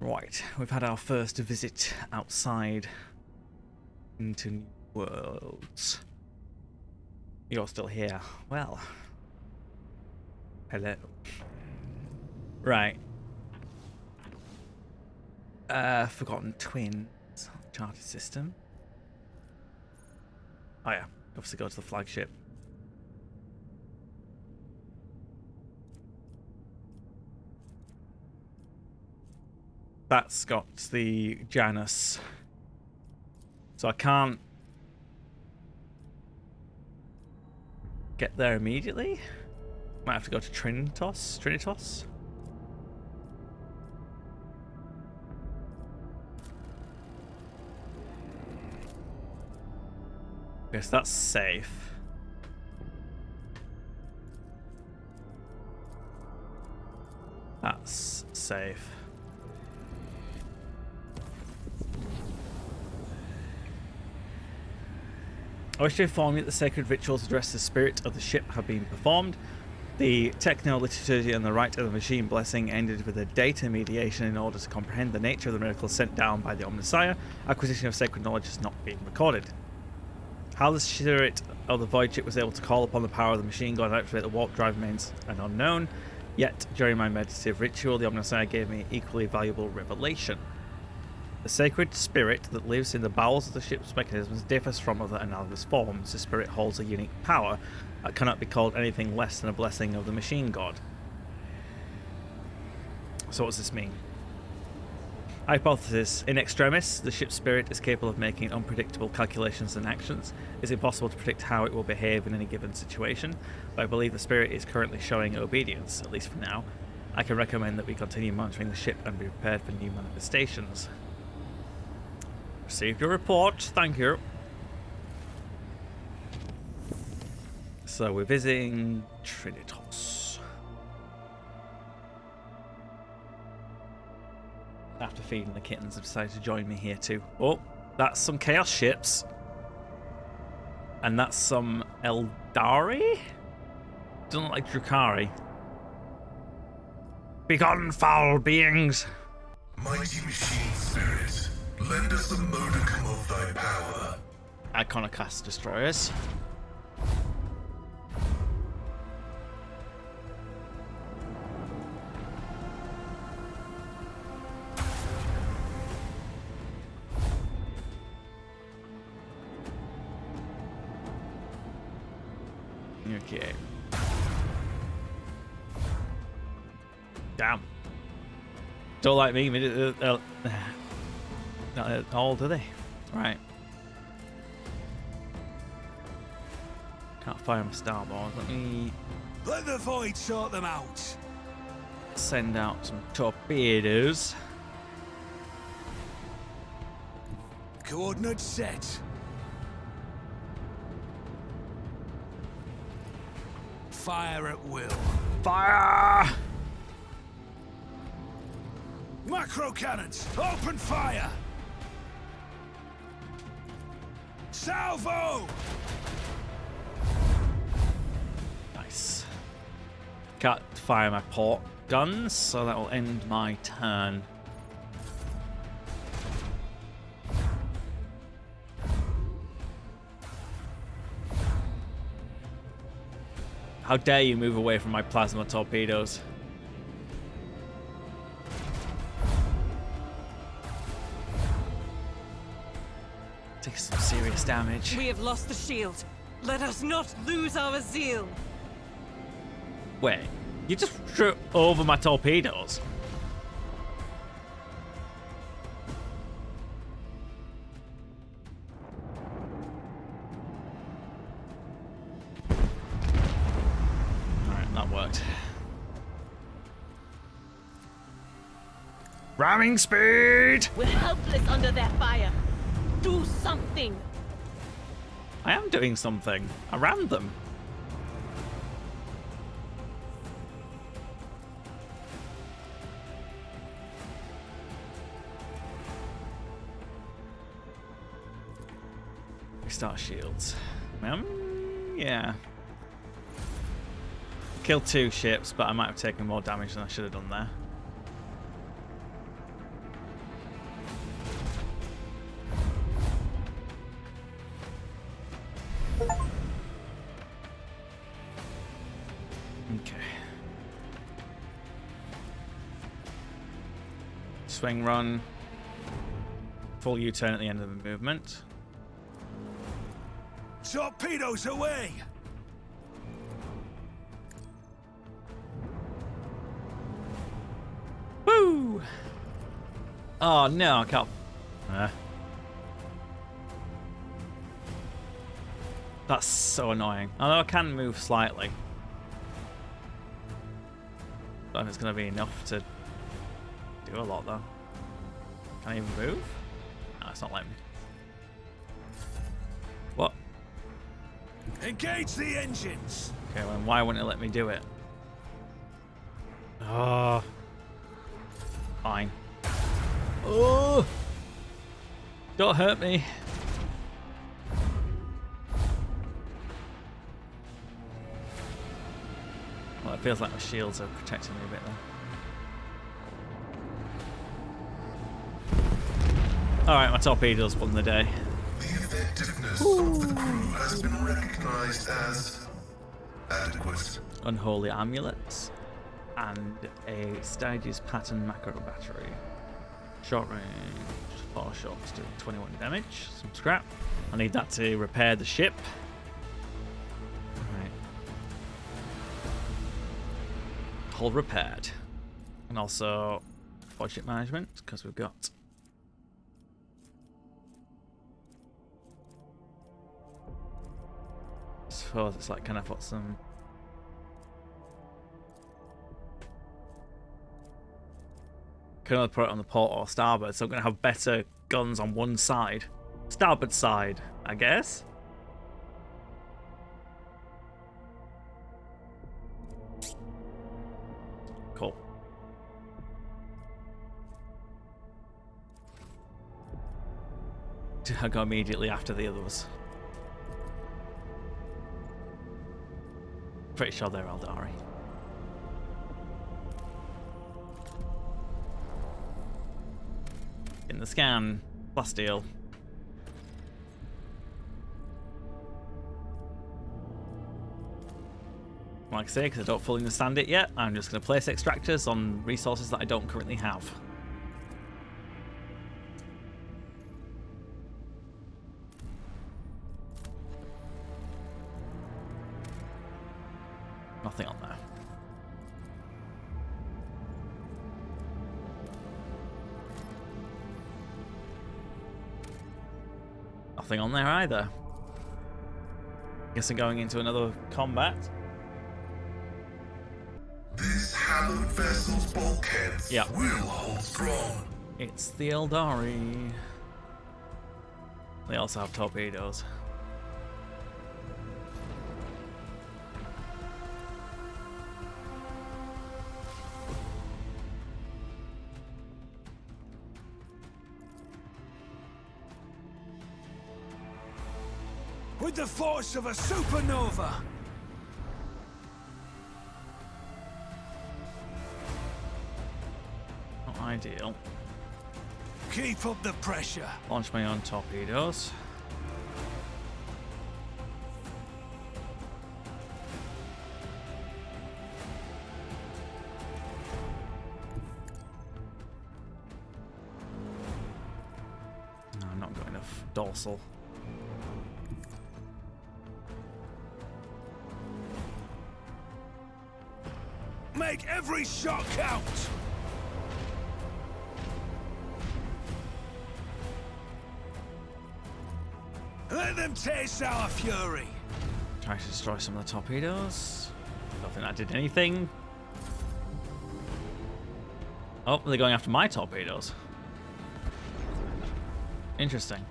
Right, we've had our first visit outside into new worlds. You're still here. Well, hello. Right. Forgotten Twins. Charter system. Oh yeah, obviously go to the flagship. That's got the JANUS. So I can't get there immediately. Might have to go to Trinitos. Guess that's safe. That's safe. I wish to inform you that the sacred rituals to address the spirit of the ship have been performed. The techno-liturgy and the rite of the machine blessing ended with a data mediation in order to comprehend the nature of the miracles sent down by the Omnissiah. Acquisition of sacred knowledge has not been recorded. How the spirit of the void ship was able to call upon the power of the machine god and activate the warp drive remains an unknown. Yet, during my meditative ritual, the Omnissiah gave me equally valuable revelation. The sacred spirit that lives in the bowels of the ship's mechanisms differs from other analogous forms. The spirit holds a unique power that cannot be called anything less than a blessing of the machine god. So what does this mean? Hypothesis. In extremis, the ship's spirit is capable of making unpredictable calculations and actions. It's impossible to predict how it will behave in any given situation, but I believe the spirit is currently showing obedience, at least for now. I can recommend that we continue monitoring the ship and be prepared for new manifestations. Received your report, thank you. So we're visiting Trinitos. After feeding the kittens, have decided to join me here too. Oh, that's some Chaos ships. And that's some Eldari? Doesn't look like Drukhari. Begone, foul beings! Mighty machine spirit, lend us a modicum of thy power. Iconoclast destroyers. Okay. Damn. Don't like me. Not at all, do they? Right. Can't fire my starboard. Let the void sort them out. Send out some torpedoes. Coordinates set. Fire at will. Fire! Macro cannons, open fire! Salvo! Nice. Can't fire my port guns, so that will end my turn. How dare you move away from my plasma torpedoes? Take some serious damage. We have lost the shield. Let us not lose our zeal. Wait, you just threw over my torpedoes? Alright, that worked. Ramming speed! We're helpless under their fire. Do something. I am doing something. I rammed them. Restart shields. Yeah. Killed 2 ships, but I might have taken more damage than I should have done there. Swing run. Full U-turn at the end of the movement. Torpedoes away! Woo! Oh no, I can't. That's so annoying. Although I can move slightly. I don't know if it's going to be enough to do a lot though. Can I even move? No, it's not letting me. What? Engage the engines! Okay, well, why wouldn't it let me do it? Oh. Fine. Oh! Don't hurt me. Well, it feels like my shields are protecting me a bit there. Alright, my torpedoes won the day. The effectiveness of the crew has been recognized as adequate. Unholy amulets. And a Styges pattern macro battery. Short range, 4 shots do 21 damage. Some scrap. I need that to repair the ship. Right. Hull repaired. And also budget management, because we've got I suppose it's like, can I put some can only put it on the port or starboard, so I'm going to have better guns on one side. Starboard side, I guess. Cool. I go immediately after the others. Pretty sure they're Eldari. In the scan, plasteel. Like I say, because I don't fully understand it yet, I'm just going to place extractors on resources that I don't currently have. Nothing on there. Nothing on there either. Guess I'm going into another combat. This hallowed vessel's bulkheads Yeah. will hold strong. It's the Eldari. They also have torpedoes. With the force of a supernova! Not ideal. Keep up the pressure. Launch my own torpedoes. No, I've not got enough dorsal. Make every shot count! Let them taste our fury! Try to destroy some of the torpedoes. Don't think that did anything. Oh, they're going after my torpedoes. Interesting.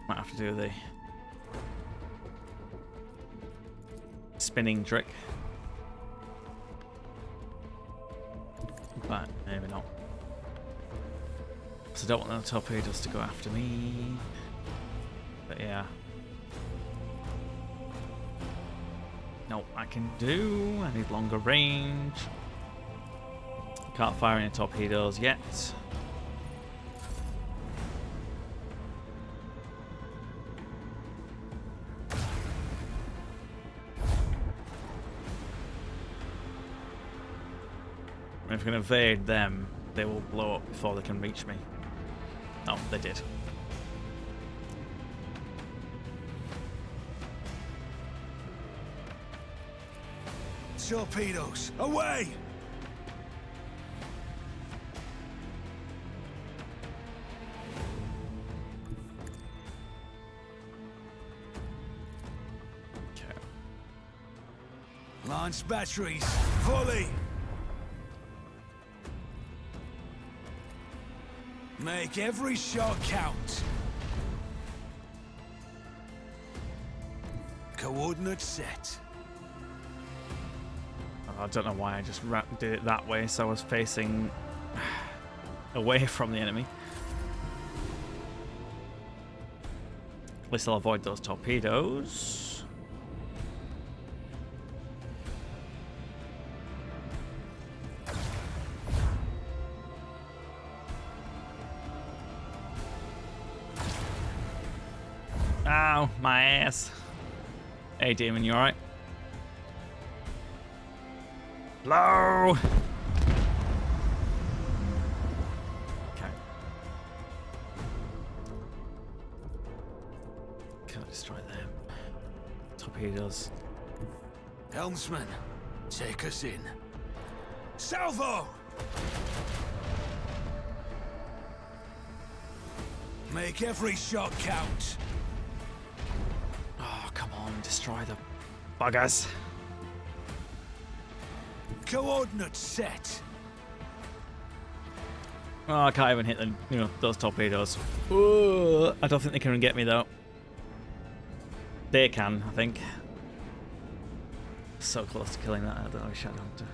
Might have to do the spinning trick, but maybe not. So I don't want the torpedoes to go after me. But Yeah. No, I can do. I need longer range. Can't fire any torpedoes yet. If I can evade them, they will blow up before they can reach me. Oh, they did. Torpedoes, away! Okay. Launch batteries, fully! Make every shot count. Coordinates set. I don't know why I just did it that way, so I was facing away from the enemy. At least I'll avoid those torpedoes. Ow, my ass. Hey, Demon, you alright? Low! Okay. Can't destroy them. Torpedoes. Helmsman, take us in. Salvo! Make every shot count. Oh, come on, destroy the buggers. Coordinates set. Oh, I can't even hit the, those torpedoes. Ooh, I don't think they can get me though. They can, I think. So close to killing that. I don't know if Shadow Hunter.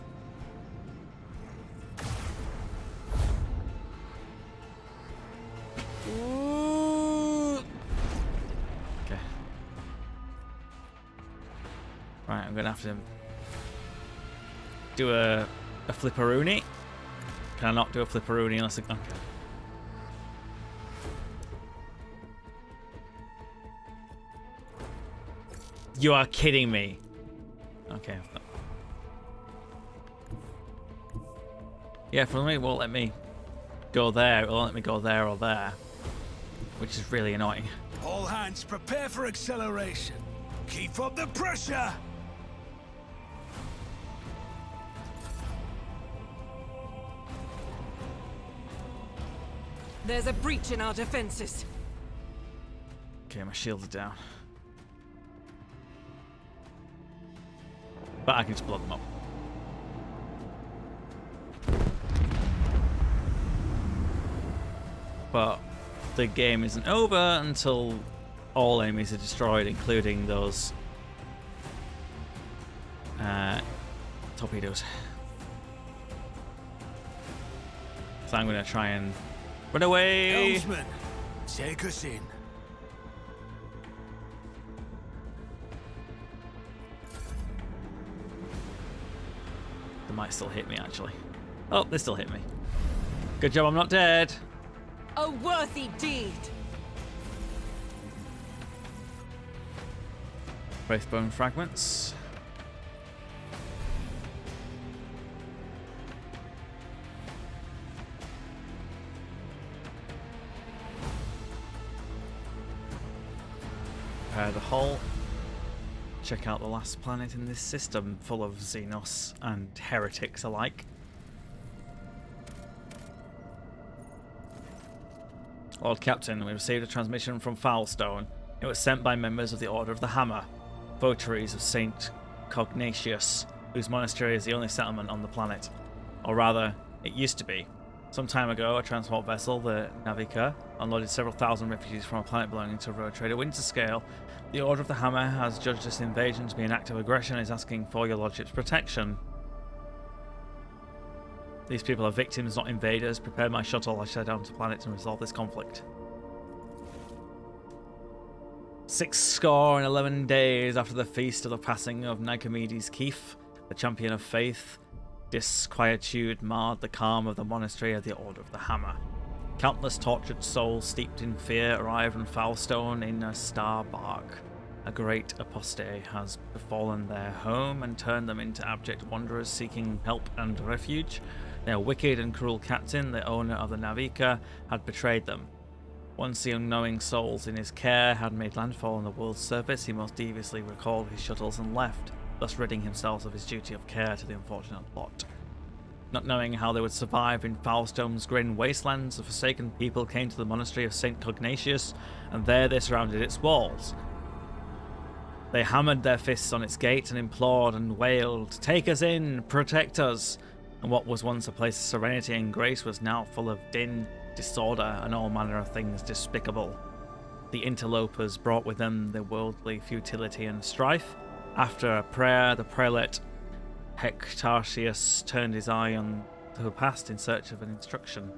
Ooh. Okay. Right, I'm gonna have to do a flipperoonie. Can I not do a flipperoonie unless I... Okay. You are kidding me. Okay. Yeah, for me, it won't let me go there. It won't let me go there or there. Which is really annoying. All hands prepare for acceleration. Keep up the pressure. There's a breach in our defenses. Okay, my shields are down. But I can just blow them up. But the game isn't over until all enemies are destroyed, including those torpedoes. So I'm going to try and run away. Helmsman, take us in. They might still hit me, actually. Oh, they still hit me. Good job I'm not dead. A worthy deed. Wraithbone fragments. Repair the hull. Check out the last planet in this system, full of Xenos and heretics alike. Lord Captain, we received a transmission from Foulstone. It was sent by members of the Order of the Hammer, votaries of Saint Cognatius, whose monastery is the only settlement on the planet. Or rather, it used to be. Some time ago, a transport vessel, the Navica, unloaded several thousand refugees from a planet belonging to road trader Winterscale. The Order of the Hammer has judged this invasion to be an act of aggression and is asking for your lordship's protection. These people are victims, not invaders. Prepare my shuttle. I shall down to planet and resolve this conflict. 11 days after the feast of the passing of Nicomedes Keith, the champion of faith, disquietude marred the calm of the monastery of the Order of the Hammer. Countless tortured souls steeped in fear arrived on Foulstone in a star bark. A great apostasy has befallen their home and turned them into abject wanderers seeking help and refuge. Their wicked and cruel captain, the owner of the Navica, had betrayed them. Once the unknowing souls in his care had made landfall on the world's surface, he most deviously recalled his shuttles and left, thus ridding himself of his duty of care to the unfortunate lot. Not knowing how they would survive in Foulstone's grim wastelands, the forsaken people came to the monastery of St. Cognatius, and there they surrounded its walls. They hammered their fists on its gate and implored and wailed, "Take us in, protect us!" And what was once a place of serenity and grace was now full of din, disorder, and all manner of things despicable. The interlopers brought with them the worldly futility and strife. After a prayer, the prelate Hectartius turned his eye on the past in search of an instruction.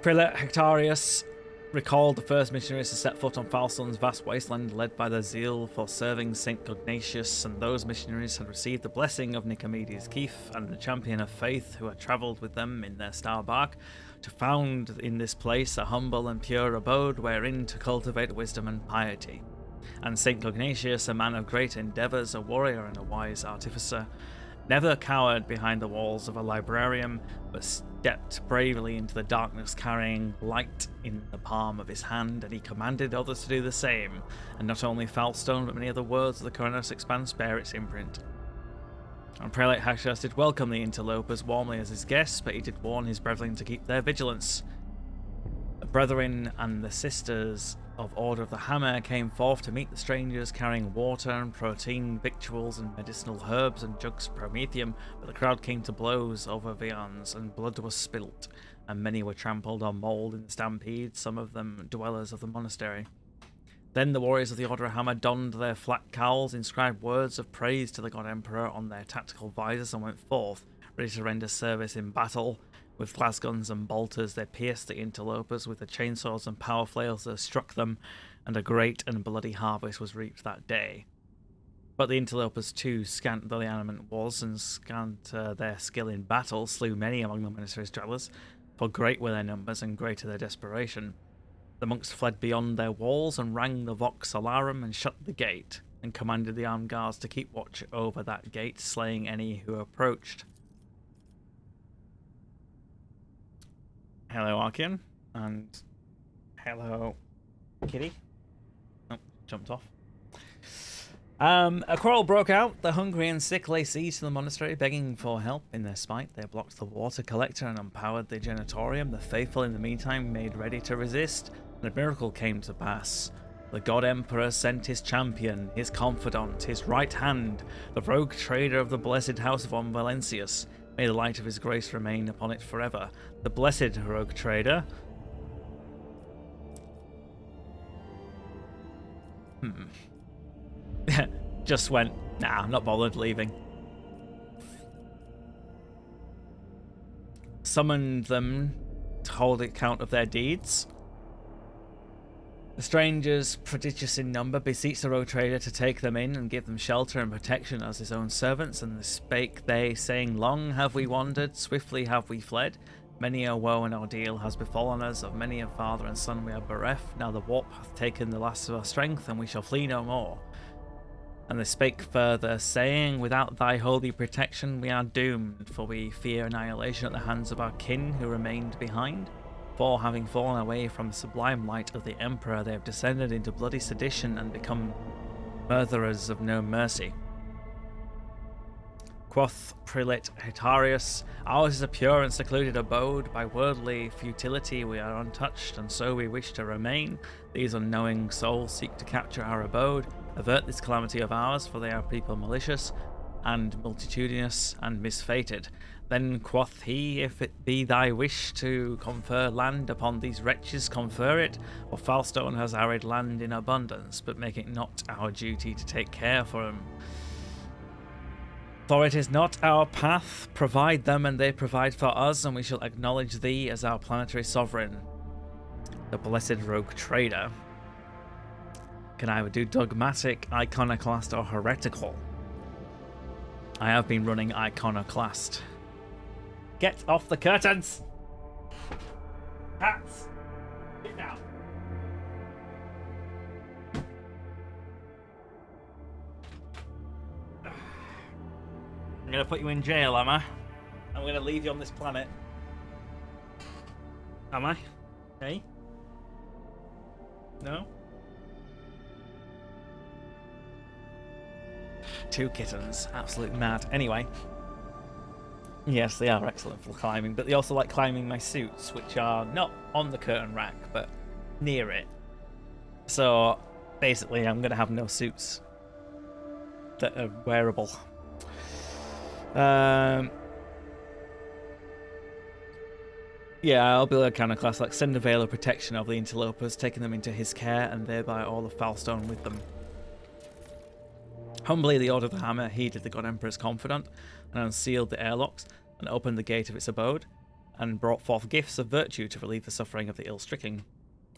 Prelate Hectarius recalled the first missionaries to set foot on Foulstone's vast wasteland, led by their zeal for serving St. Cognatius, and those missionaries had received the blessing of Nicomedes Keith and the champion of faith who had travelled with them in their star bark to found in this place a humble and pure abode wherein to cultivate wisdom and piety. And St. Cognatius, a man of great endeavours, a warrior and a wise artificer, never cowered behind the walls of a librarium, but stepped bravely into the darkness carrying light in the palm of his hand, and he commanded others to do the same, and not only Foulstone but many other worlds of the Coronos expanse bear its imprint. And Prelate Hectarius did welcome the interlopers warmly as his guests, but he did warn his brethren to keep their vigilance. The brethren and the sisters of Order of the Hammer came forth to meet the strangers, carrying water and protein, victuals and medicinal herbs and jugs of promethium, but the crowd came to blows over viands, and blood was spilt, and many were trampled or mauled in the stampede, some of them dwellers of the monastery. Then the warriors of the Order of Hammer donned their flat cowls, inscribed words of praise to the God Emperor on their tactical visors, and went forth, ready to render service in battle. With glass guns and bolters they pierced the interlopers, with the chainsaws and power flails that struck them, and a great and bloody harvest was reaped that day. But the interlopers too, scant though the armament was, and scant their skill in battle, slew many among the monastery's dwellers, for great were their numbers and greater their desperation. The monks fled beyond their walls and rang the vox alarum and shut the gate, and commanded the armed guards to keep watch over that gate, slaying any who approached. Hello, Archean, and hello, Kitty. Oh, jumped off. A quarrel broke out. The hungry and sick lay siege to the monastery, begging for help. In their spite, they blocked the water collector and empowered the janitorium. The faithful, in the meantime, made ready to resist, and a miracle came to pass. The God Emperor sent his champion, his confidant, his right hand, the rogue trader of the blessed house of Valentius. May the light of his grace remain upon it forever. The blessed rogue trader. Just went, nah, I'm not bothered, leaving. Summoned them to hold account of their deeds. The strangers, prodigious in number, beseeched the rogue trader to take them in and give them shelter and protection as his own servants, and spake they, saying, "Long have we wandered, swiftly have we fled. Many a woe and ordeal has befallen us, of many a father and son we are bereft. Now the warp hath taken the last of our strength, and we shall flee no more." And they spake further, saying, "Without thy holy protection we are doomed, for we fear annihilation at the hands of our kin who remained behind. For, having fallen away from the sublime light of the Emperor, they have descended into bloody sedition and become murderers of no mercy." Quoth Prelate Hectarius, "Ours is a pure and secluded abode. By worldly futility we are untouched, and so we wish to remain. These unknowing souls seek to capture our abode. Avert this calamity of ours, for they are people malicious and multitudinous and misfated." Then quoth he, "If it be thy wish to confer land upon these wretches, confer it, for Foulstone has arid land in abundance, but make it not our duty to take care for them. For it is not our path. Provide them, and they provide for us, and we shall acknowledge thee as our planetary sovereign. The Blessed Rogue Trader can either do dogmatic, iconoclast, or heretical. I have been running iconoclast. Get off the curtains! Hats! Get down! I'm gonna put you in jail, am I? I'm gonna leave you on this planet. Am I? Hey? No? 2 kittens. Absolute mad. Anyway. Yes, they are excellent for climbing, but they also like climbing my suits, which are not on the curtain rack, but near it. So, basically, I'm going to have no suits that are wearable. Yeah, I'll build a kind of class like send a veil of protection over the interlopers, taking them into his care, and thereby all of Falstone with them. Humbly, the Order of the Hammer heeded the God Emperor's confidant, and unsealed the airlocks, and opened the gate of its abode, and brought forth gifts of virtue to relieve the suffering of the ill-stricken.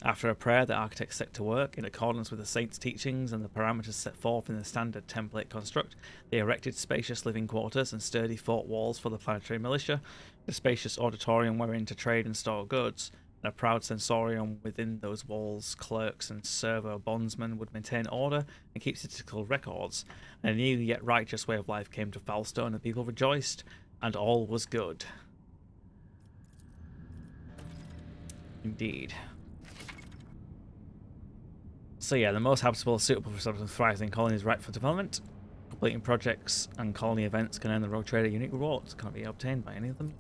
After a prayer, the architects set to work, in accordance with the saints' teachings and the parameters set forth in the standard template construct. They erected spacious living quarters and sturdy fort walls for the planetary militia, a spacious auditorium wherein to trade and store goods, and a proud sensorium within those walls. Clerks and servo bondsmen would maintain order and keep statistical records. And a new yet righteous way of life came to Falstone, and the people rejoiced, and all was good. Indeed. So yeah, the most habitable, suitable for some thriving colonies ripe for development. Completing projects and colony events can earn the Rogue Trader unique rewards. Cannot be obtained by any of them.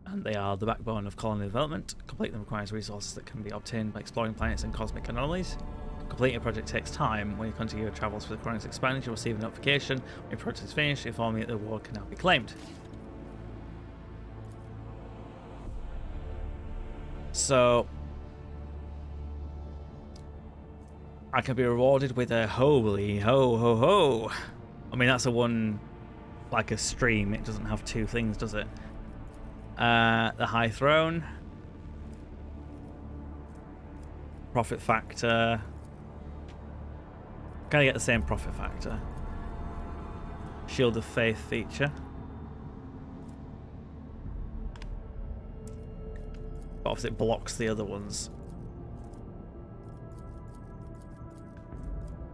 And they are the backbone of colony development. Complete them requires resources that can be obtained by exploring planets and cosmic anomalies. Completing a project takes time. When you continue your travels for the colony's expansion, you'll receive a notification when your project is finished, informing you that the reward can now be claimed. So I can be rewarded with a holy ho ho ho. I mean, that's a one, like a stream. It doesn't have 2 things, does it? The High Throne. Profit factor. Can I get the same profit factor? Shield of Faith feature. But obviously it blocks the other ones.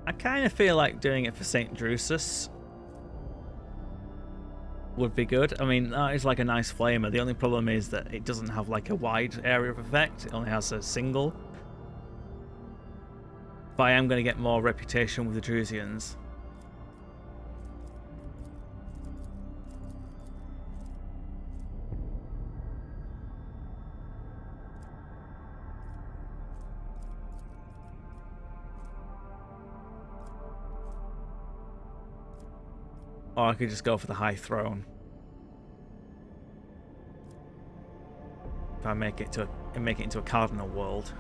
I kind of feel like doing it for St. Drusus would be good. I mean, that is like a nice flamer. The only problem is that it doesn't have like a wide area of effect. It only has a single. But I am going to get more reputation with the Drusians. Or I could just go for the High Throne. If I make it into a cardinal world.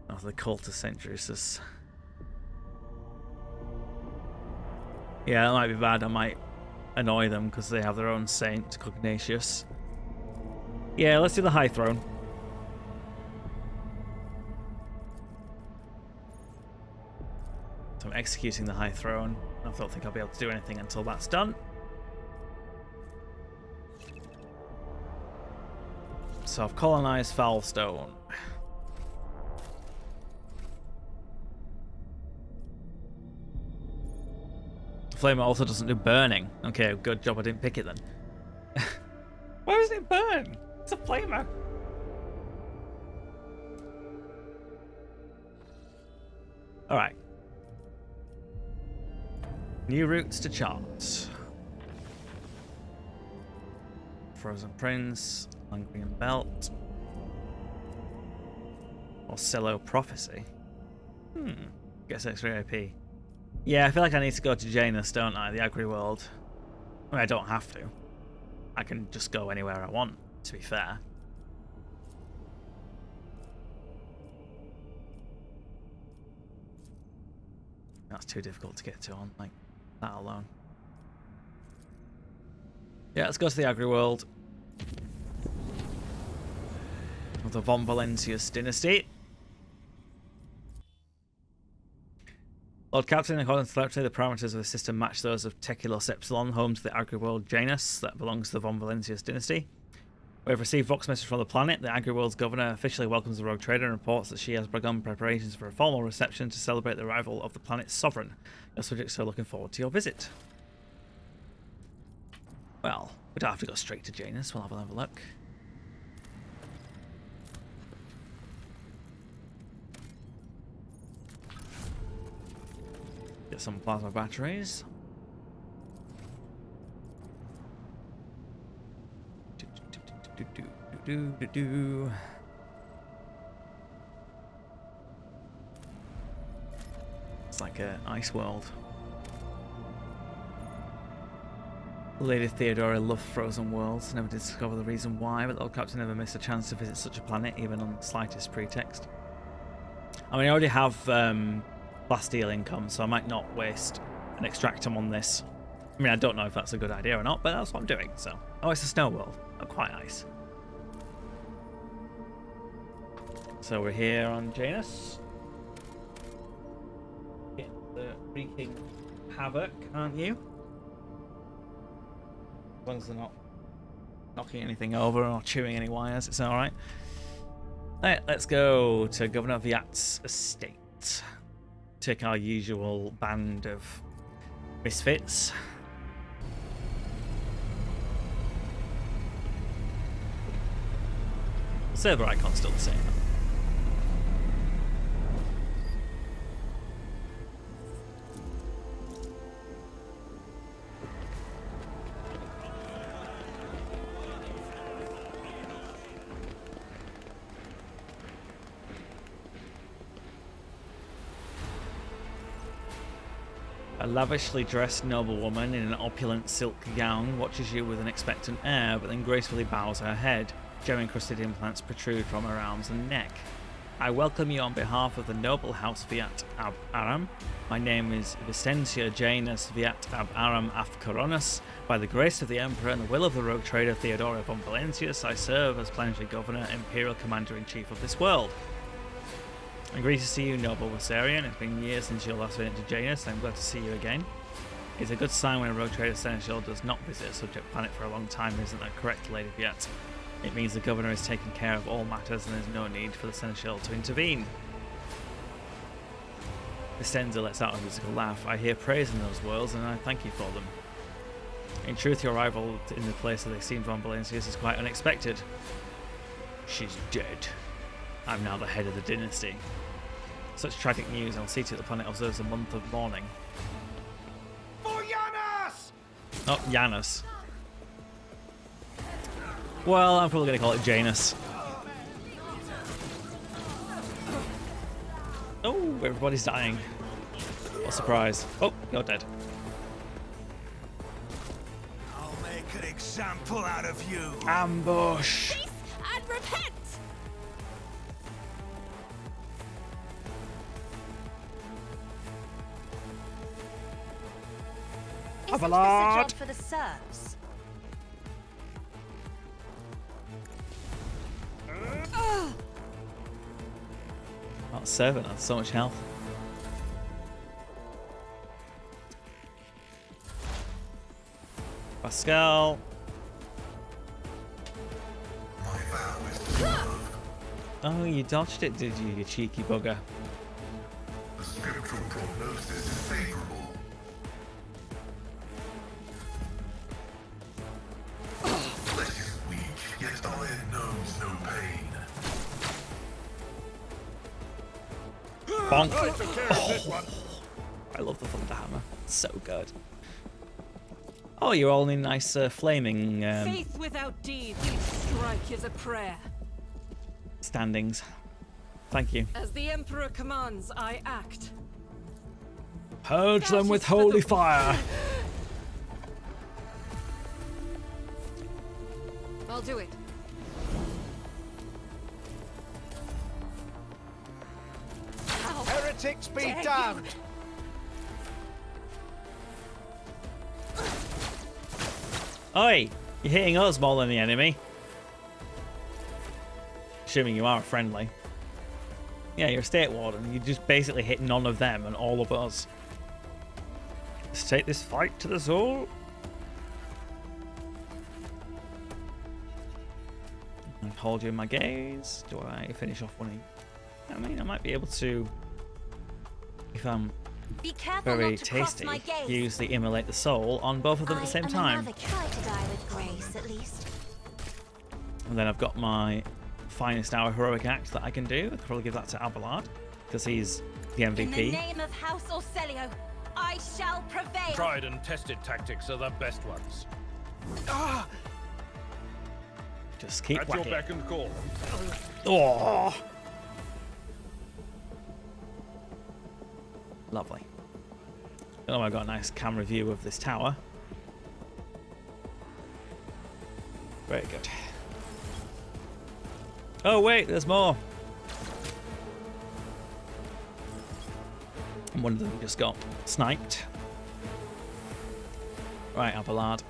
Oh, the cult of St. Drusus. Yeah, that might be bad. I might annoy them because they have their own saint, Cognatius. Yeah, let's do the High Throne. So I'm executing the High Throne. I don't think I'll be able to do anything until that's done. So I've colonized Falstone. Flamer also doesn't do burning. Okay, good job I didn't pick it then. Why doesn't it burn? It's a flamer. Alright. New routes to charts. Frozen Prince, Langrian Belt, or Cello Prophecy. Guess extra AP. Yeah, I feel like I need to go to Janus, don't I? The AGRI-WORLD. I mean, I don't have to. I can just go anywhere I want, to be fair. That's too difficult to get to on like that alone. Yeah, let's go to the Agri-World of the Von Valentius dynasty. Lord Captain, according to telepathy, the parameters of the system match those of Teculos Epsilon, home to the Agri-World Janus that belongs to the Von Valentius dynasty. We have received Vox message from the planet. The Agri-World's governor officially welcomes the rogue trader and reports that she has begun preparations for a formal reception to celebrate the arrival of the planet's sovereign. Your subjects are looking forward to your visit. Well, we don't have to go straight to Janus. We'll have a look. Get some plasma batteries. It's like an ice world. Lady Theodora loved frozen worlds, never did discover the reason why, but Lord Captain never missed a chance to visit such a planet, even on the slightest pretext. I mean, I already have Bastille income, so I might not waste an extractum on this. I mean, I don't know if that's a good idea or not, but that's what I'm doing, so. Oh, it's a snow world. Oh, quite nice. So we're here on Janus. Get the wreaking havoc, aren't you? As long as they're not knocking anything over or chewing any wires, it's alright. Alright, let's go to Governor Viat's estate. Take our usual band of misfits. Server icon's still the same. A lavishly dressed noblewoman in an opulent silk gown watches you with an expectant air, but then gracefully bows her head. Gem-encrusted implants protrude from her arms and neck. I welcome you on behalf of the noble house Viat ab Aram. My name is Vicentia Janus Viat ab Aram af Coronis. By the grace of the Emperor and the will of the rogue trader Theodora von Valentius, I serve as planetary governor, imperial commander-in-chief of this world. I'm great to see you, noble Wassarian. It's been years since your last visit to Janus. I'm glad to see you again. It's a good sign when a rogue trader seneschal does not visit a subject planet for a long time, isn't that correct, Lady Viat? It means the governor is taking care of all matters and there's no need for the seneschal to intervene. Vicenza lets out a musical laugh. I hear praise in those words and I thank you for them. In truth, your arrival in the place of the esteemed Von Valentius is quite unexpected. She's dead. I'm now the head of the dynasty. Such tragic news. I'll see to it the planet observes a month of mourning. For Janus! Oh, Janus. Well, I'm probably going to call it Janus. Oh, everybody's dying. What a surprise. Oh, you're dead. I'll make an example out of you. Ambush. Cease and repent! Isn't this a Avalon! job for the serfs? That servant has so much health. Pascal. My vow is to love. Oh, you dodged it, did you, you cheeky bugger? The scriptural prognosis is favorable. Flesh is weak, yet iron knows no pain. Bonk. I took care of this one. I love the Thunder Hammer. It's so good. Oh, you're all in nice flaming Faith without deeds, each strike is a prayer. standings. Thank you. As the Emperor commands, I act. Purge them with holy fire. I'll do it. Ow. Heretics be Dare you. damned! Oi! You're hitting us more than the enemy. Assuming you are friendly. Yeah, you're a state warden. You just basically hit none of them and all of us. Let's take this fight to the soul. And hold you in my gaze. Do I finish off one? I mean, I might be able to, if I'm Be careful very not to cross tasty, my gaze. use the immolate the soul on both of them at the same time. I try to die with grace, at least. And then I've got my finest hour heroic act that I can do. I'll probably give that to Abelard because he's the MVP. In the name of House Orcelio, I shall prevail. Tried and tested tactics are the best ones. Just keep At your whacking. beck and call. Oh, lovely. Oh, I've got a nice camera view of this tower. Very good. Oh wait, there's more. And one of them just got sniped. Right, Abelard,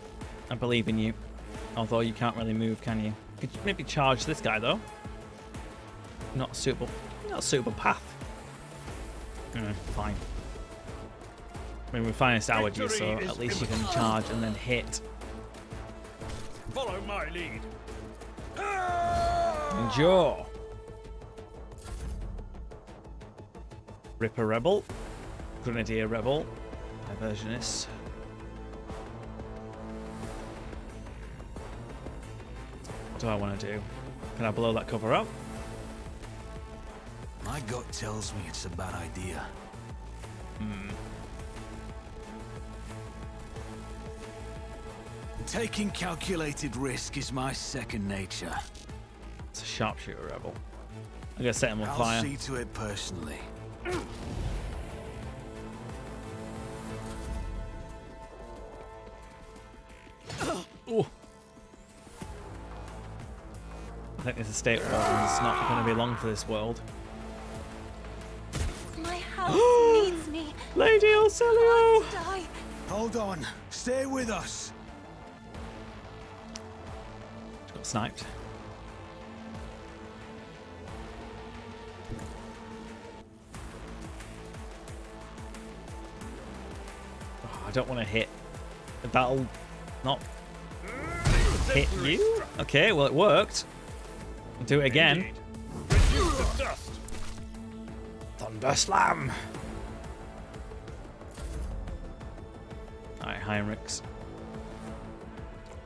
I believe in you. Although you can't really move, can you? Could you maybe charge this guy though? Not suitable. Not a suitable path. Fine. I mean, we're finest hour you, so Victory at is least you can imminent. charge and then hit. Follow my lead. Endure. Ripper Rebel. Grenadier Rebel. Diversionist. What do I want to do? Can I blow that cover up? My gut tells me it's a bad idea. Taking calculated risk is my second nature. It's a sharpshooter rebel. I'm gonna set him on I'll fire. see to it personally. Ooh. I think this estate warden's not going to be long for this world. My house needs me. Lady Orcelio! To die. Hold on. Stay with us. Got sniped. Oh, I don't want to hit. That'll not hit you? Okay, well it worked. I'll do it again. Indeed. Reduce the dust. Thunder Slam! Alright, Heinrichs.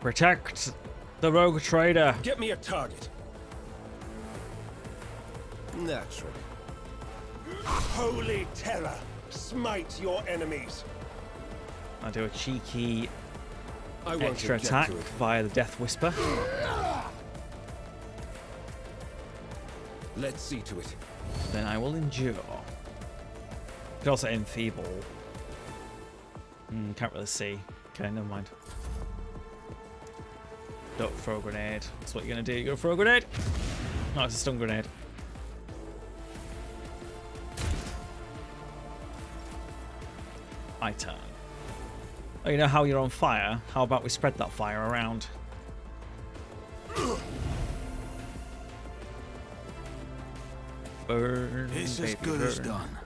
Protect the rogue trader. Get me a target. Naturally. Holy terror! Smite your enemies. I'll do a cheeky I won't extra object attack to it. via the Death Whisper. Let's see to it. Then I will endure. Could also enfeeble. Can't really see. Okay, never mind. Don't throw a grenade. That's what you're gonna do. You're gonna throw a grenade? No, it's a stun grenade. My turn. Oh, you know how you're on fire? How about we spread that fire around? Burn, It's as baby, good as burn. done.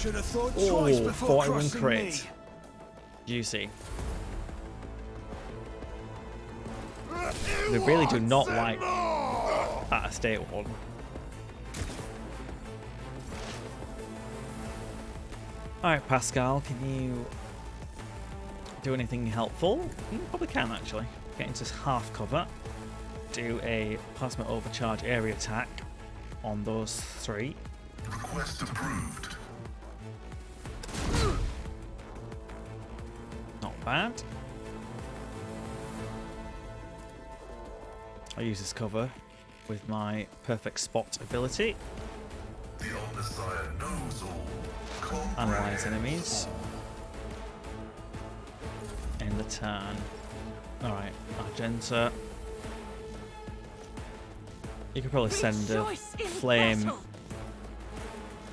Should have thought twice Oh, before 41 crossing crit. me. Juicy. They really do not like that estate warden. Alright, Pascal, can you do anything helpful? You probably can, actually. Get into half cover. Do a plasma overcharge area attack on those three. Request approved. Not bad. I use this cover with my perfect spot ability. The Omnissiah knows all. Analyze Comprehends enemies. all. End the turn. Alright, Argenta. You could probably send a Rejoice in flame battle.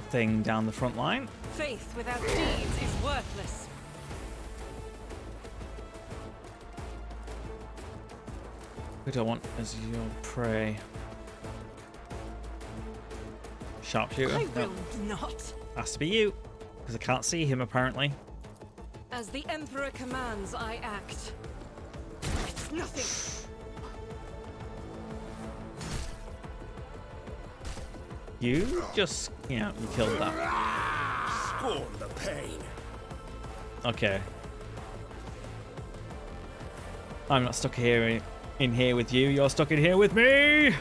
thing down the front line. Faith without deeds is worthless. Who do I want as your prey? Sharpshooter? I No, will not. has to be you. Because I can't see him apparently. As the Emperor commands, I act. It's nothing. You just, you killed that. Scorn the pain. Okay. I'm not stuck here in here with you. You're stuck in here with me. I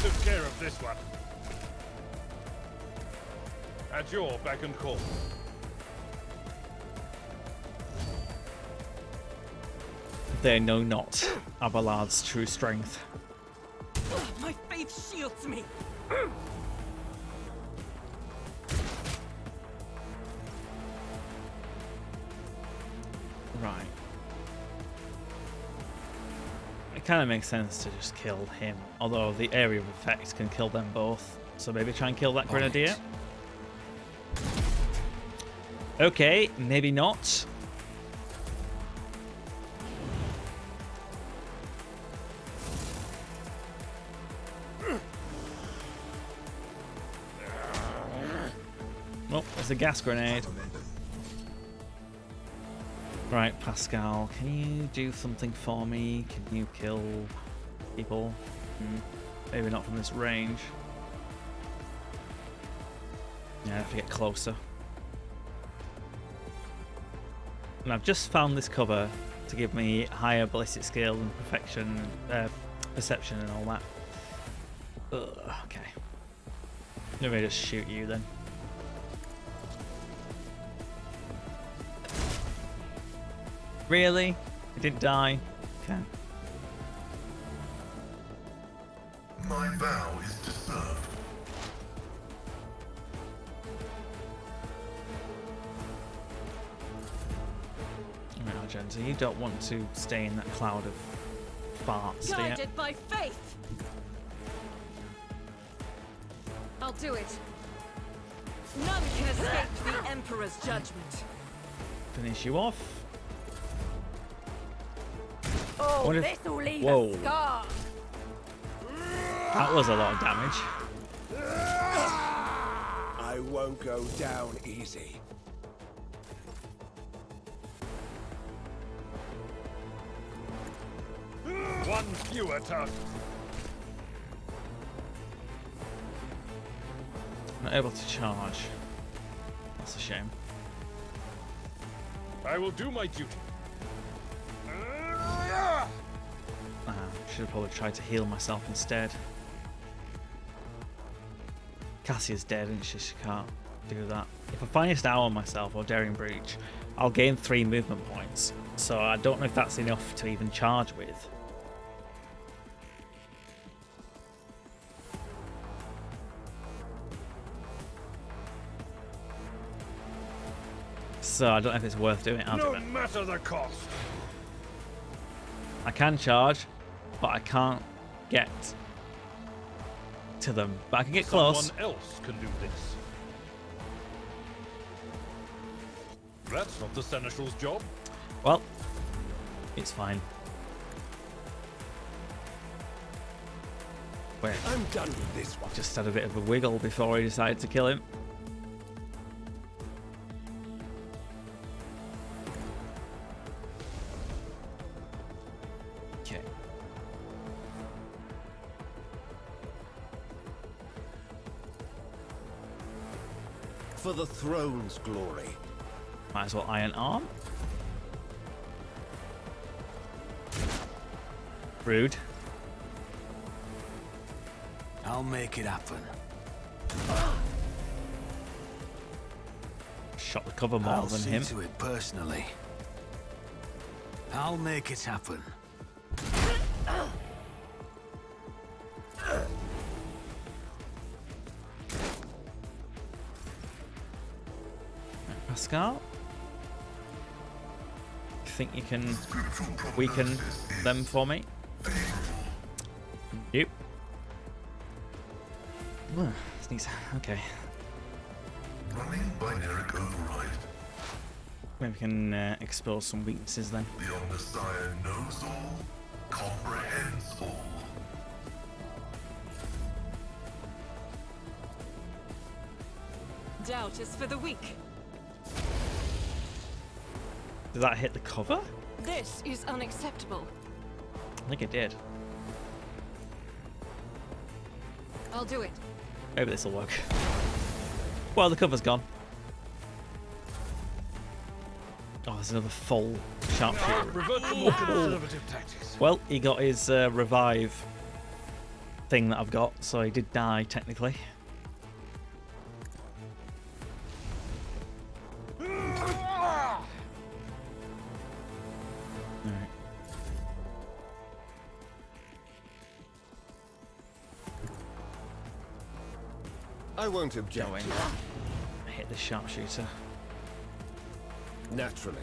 took care of this one. At your beck and call. They know not Abelard's true strength. My faith shields me. Right. It kind of makes sense to just kill him, although the area of effect can kill them both. So maybe try and kill that grenadier. Okay, maybe not. Oh, there's a gas grenade. Right, Pascal, can you do something for me? Can you kill people? Maybe not from this range. Yeah, I have to get closer. And I've just found this cover to give me higher ballistic skill and perfection, perception and all that. Ugh, okay. Let me just shoot you then. Really? It didn't die? Okay. My vow is to serve. Alright, Argenta, you don't want to stay in that cloud of farts, do you? Guided by faith. I'll do it. None can escape the Emperor's judgment. Finish you off. Oh, What if- this'll leave Whoa. a scar. That was a lot of damage. I won't go down easy. One fewer target. Not able to charge. That's a shame. I will do my duty. Should have probably tried to heal myself instead. Cassia's dead and she can't do that. If I finest hour on myself or daring breach, I'll gain 3 movement points. So I don't know if that's enough to even charge with. So I don't know if it's worth doing it out of No it. matter the cost. I can charge, but I can't get to them. But I can get close. Someone else can do this. That's not the Seneschal's job. Well, it's fine. Wait, I'm done with this one. just had a bit of a wiggle before he decided to kill him. Okay. For the throne's glory. Might as well iron arm. Rude. I'll make it happen. Shot the cover more I'll than see him. to it personally. I'll make it happen. Pascal? You think you can weaken them for me? Yep. Sneeze. Okay. Running binaric override. Maybe we can expose some weaknesses then. The Omnissiah knows all, comprehends all. Doubt is for the weak. Did that hit the cover? This is unacceptable. I think it did. I'll do it. Maybe this will work. Well, the cover's gone. Oh, there's another full sharpshooter. Revert to more conservative tactics. Well, he got his revive thing that I've got, so he did die technically. Alright. I won't object. Going. Hit the sharpshooter. Naturally.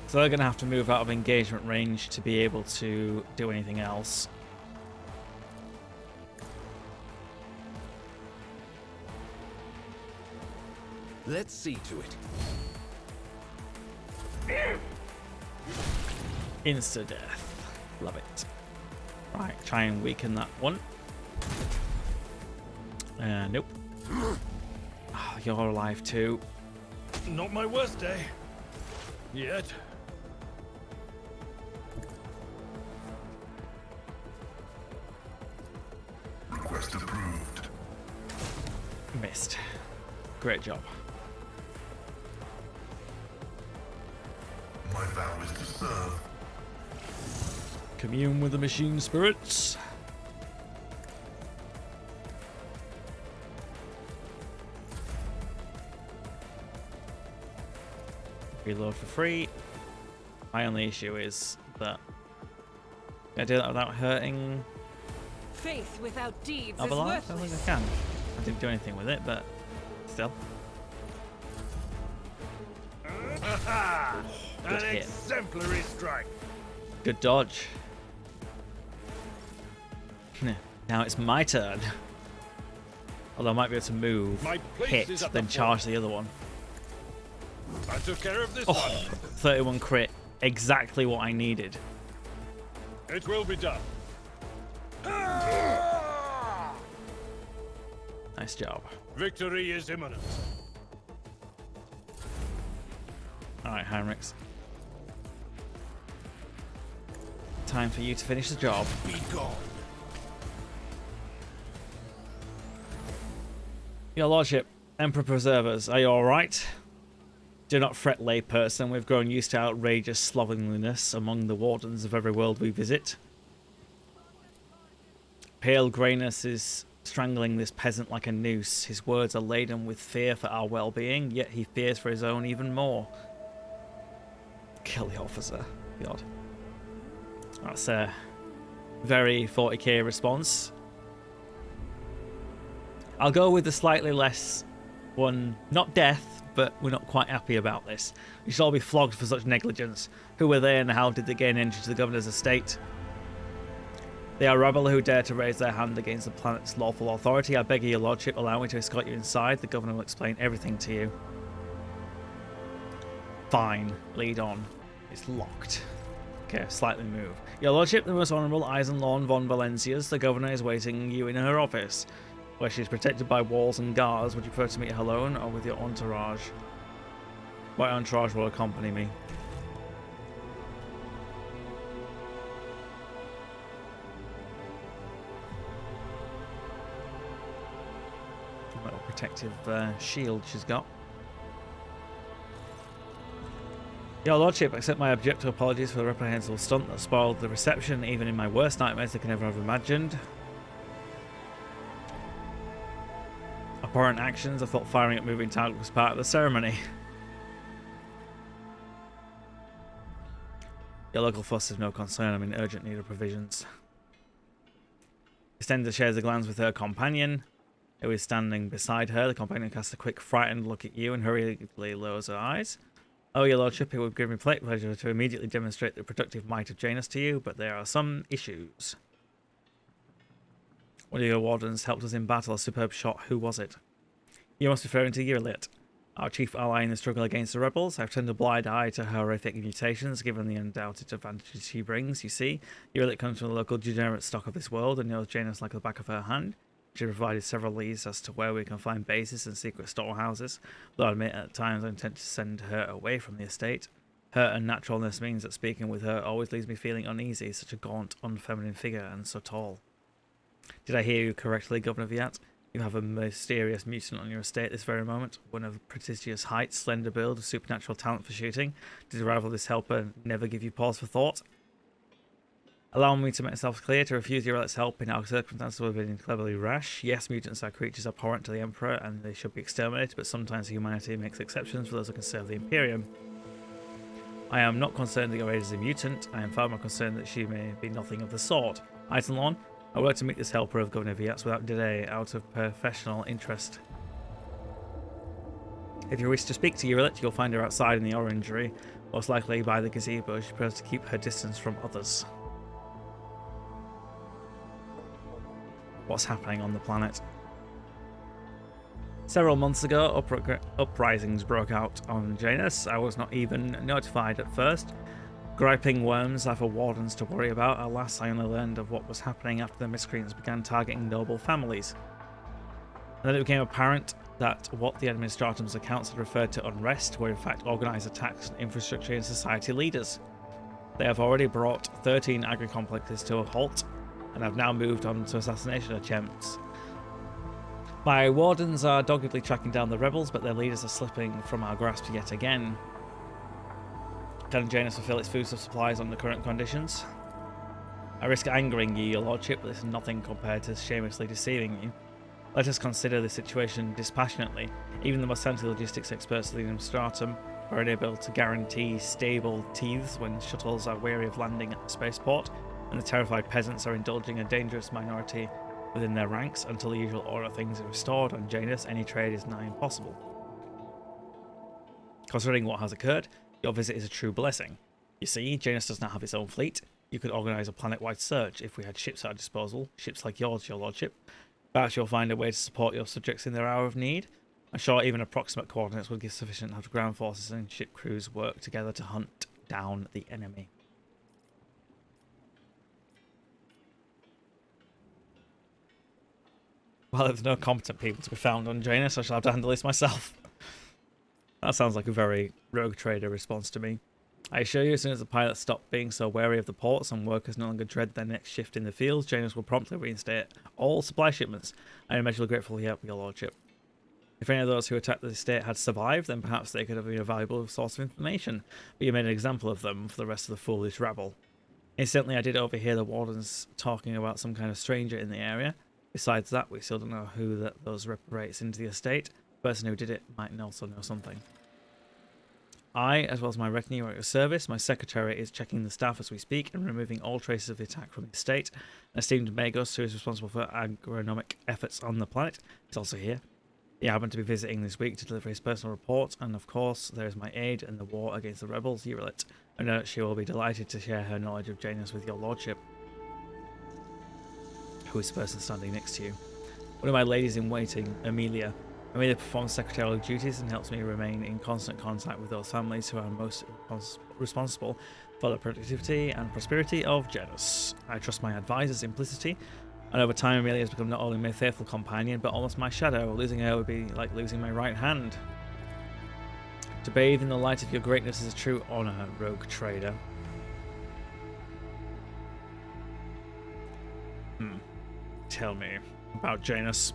So they're going to have to move out of engagement range to be able to do anything else. Let's see to it. Insta death. Love it. Right, try and weaken that one. Nope. Oh, you're alive too. Not my worst day. Yet. Request approved. Missed. Great job. My vow is to serve. Commune with the machine spirits. Reload for free. My only issue is that can I do that without hurting Faith without deeds other is lives? I think worthless. I can. I didn't do anything with it, but still. Good An hit. exemplary strike. Good dodge. Now it's my turn. Although I might be able to move, My place hit, is at then the charge the other one. I took care of this Oh, one. 31 crit. Exactly what I needed. It will be done. Nice job. Victory is imminent. Alright, Heinrichs. Time for you to finish the job. Be gone. Your Lordship, Emperor Preservers, are you alright? Do not fret, layperson. We've grown used to outrageous slovenliness among the wardens of every world we visit. Pale greyness is strangling this peasant like a noose. His words are laden with fear for our well-being, yet he fears for his own even more. Kill the officer. God. That's a very 40k response. I'll go with the slightly less one. Not death, but we're not quite happy about this. We should all be flogged for such negligence. Who were they and how did they gain entry to the governor's estate? They are rebel who dare to raise their hand against the planet's lawful authority. I beg your lordship, allow me to escort you inside. The governor will explain everything to you. Fine, lead on. It's locked. Okay, slightly move. Your lordship, the most honourable Eisenlorn von Valencias, the governor is waiting you in her office, where she is protected by walls and guards. Would you prefer to meet her alone or with your entourage? My entourage will accompany me. Little protective shield she's got. Your lordship, accept my abject apologies for the reprehensible stunt that spoiled the reception. Even in my worst nightmares I could never have imagined. Abhorrent actions. I thought firing at moving target was part of the ceremony. Your local fuss is no concern. I'm in urgent need of provisions. Extender shares a glance with her companion, who is standing beside her. The companion casts a quick, frightened look at you and hurriedly lowers her eyes. Oh, your lordship, it would give me pleasure to immediately demonstrate the productive might of Janus to you, but there are some issues. One of your wardens helped us in battle, a superb shot. Who was it? You must be referring to Urilit, our chief ally in the struggle against the rebels. I've turned a blind eye to her horrific mutations, given the undoubted advantages she brings. You see, Urilit comes from the local degenerate stock of this world and knows Janus like the back of her hand. She provided several leads as to where we can find bases and secret storehouses, though I admit at times I intend to send her away from the estate. Her unnaturalness means that speaking with her always leaves me feeling uneasy, such a gaunt, unfeminine figure, and so tall. Did I hear you correctly, Governor Viat? You have a mysterious mutant on your estate this very moment, one of prodigious height, slender build, supernatural talent for shooting. Did the arrival of this helper never give you pause for thought? Allow me to make myself clear, to refuse Urilit's help in our circumstances would have been incredibly rash. Yes, mutants are creatures abhorrent to the Emperor, and they should be exterminated, but sometimes humanity makes exceptions for those who can serve the Imperium. I am not concerned that your raid is a mutant. I am far more concerned that she may be nothing of the sort. Eisenlorn, I would like to meet this helper of Governor Viat's without delay, out of professional interest. If you wish to speak to Urilit, you'll find her outside in the orangery, most likely by the gazebo. She prefers to keep her distance from others. What's happening on the planet? Several months ago, uprisings broke out on Janus. I was not even notified at first. Griping worms are for wardens to worry about. Alas, I only learned of what was happening after the miscreants began targeting noble families. And then it became apparent that what the Administratum's accounts had referred to unrest were in fact organised attacks on infrastructure and society leaders. They have already brought 13 agri-complexes to a halt, and have now moved on to assassination attempts. My wardens are doggedly tracking down the rebels, but their leaders are slipping from our grasp yet again. Can Janus fulfill its food supplies under current conditions? I risk angering you, your lordship, but this is nothing compared to shamelessly deceiving you. Let us consider the situation dispassionately. Even the most anti-logistics experts of the Administratum are unable to guarantee stable teeths when shuttles are weary of landing at the spaceport, and the terrified peasants are indulging a dangerous minority within their ranks. Until the usual order of things is restored on Janus, any trade is nigh impossible. Considering what has occurred, your visit is a true blessing. You see, Janus does not have its own fleet. You could organise a planet-wide search if we had ships at our disposal, ships like yours, your lordship. Perhaps you'll find a way to support your subjects in their hour of need. I'm sure even approximate coordinates would give sufficient to have ground forces and ship crews work together to hunt down the enemy. Well, there's no competent people to be found on Janus, I shall have to handle this myself. That sounds like a very rogue trader response to me. I assure you, as soon as the pilots stop being so wary of the ports and workers no longer dread their next shift in the fields, Janus will promptly reinstate all supply shipments. I am immeasurably grateful here for your lordship. If any of those who attacked the estate had survived, then perhaps they could have been a valuable source of information, but you made an example of them for the rest of the foolish rabble. Incidentally, I did overhear the wardens talking about some kind of stranger in the area. Besides that, we still don't know who those reprobates into the estate. The person who did it might also know something. I, as well as my retinue, are at your service. My secretary is checking the staff as we speak and removing all traces of the attack from the estate. An esteemed Magos, who is responsible for agronomic efforts on the planet, is also here. He happened to be visiting this week to deliver his personal report, and of course, there is my aide in the war against the rebels, Urilit. I know that she will be delighted to share her knowledge of Janus with your lordship. Who is the person standing next to you? One of my ladies-in-waiting, Amelia. Amelia performs secretarial duties and helps me remain in constant contact with those families who are most responsible for the productivity and prosperity of Janus. I trust my advisor's implicity, and over time Amelia has become not only my faithful companion, but almost my shadow. Losing her would be like losing my right hand. To bathe in the light of your greatness is a true honour, rogue trader. Tell me about Janus.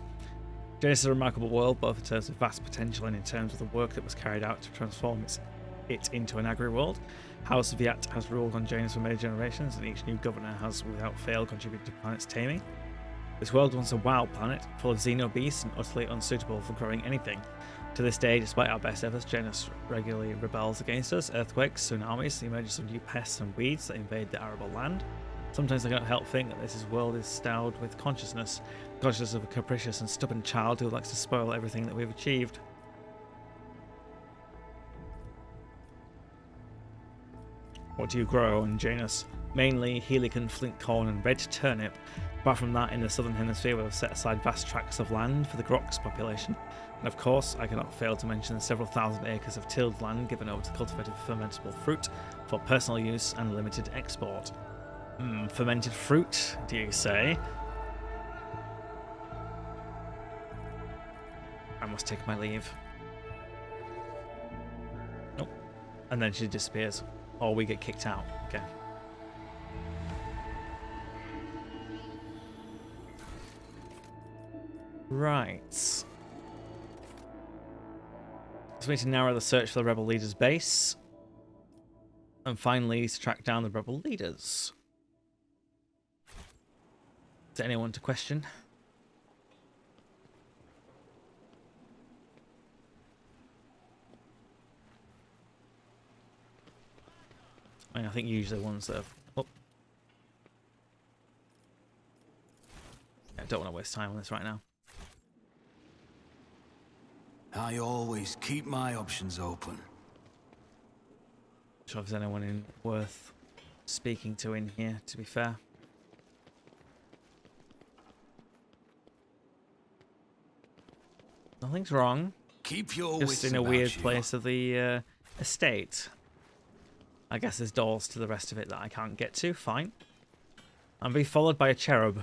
Janus is a remarkable world, both in terms of vast potential and in terms of the work that was carried out to transform it into an agri-world. House Viat has ruled on Janus for many generations, and each new governor has without fail contributed to the planet's taming. This world was a wild planet, full of xenobeasts and utterly unsuitable for growing anything. To this day, despite our best efforts, Janus regularly rebels against us. Earthquakes, tsunamis, the emergence of new pests and weeds that invade the arable land. Sometimes I cannot help think that this world is stowed with consciousness of a capricious and stubborn child who likes to spoil everything that we've achieved. What do you grow on Janus? Mainly Helican flint corn and red turnip. Apart from that, in the southern hemisphere, we've set aside vast tracts of land for the Grox population. And of course, I cannot fail to mention the several thousand acres of tilled land given over to cultivated fermentable fruit for personal use and limited export. Fermented fruit, do you say? I must take my leave. Nope. And then she disappears. Or we get kicked out. Okay. Right. So we need to narrow the search for the rebel leader's base. And finally to track down the rebel leaders. Is there anyone to question? I think usually ones that have... Oh. I don't want to waste time on this right now. I always keep my options open. Not sure if there's anyone worth speaking to in here, to be fair. Nothing's wrong. Keep your Just wits in a about weird you. place of the estate. I guess there's doors to the rest of it that I can't get to. Fine. I'm being followed by a cherub.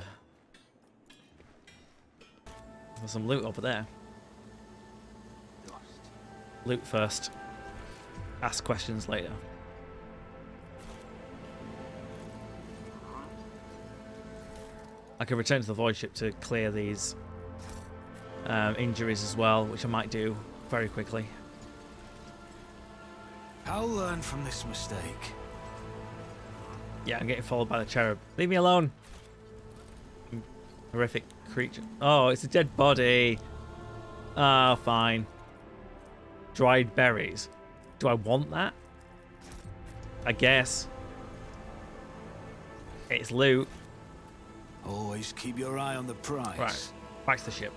There's some loot over there. Loot first. Ask questions later. I can return to the void ship to clear these injuries as well, which I might do very quickly. I'll learn from this mistake. Yeah, I'm getting followed by the cherub. Leave me alone. Horrific creature. Oh, it's a dead body. Ah, fine. Dried berries. Do I want that? I guess. It's loot. Always keep your eye on the prize. Right. Back to the ship.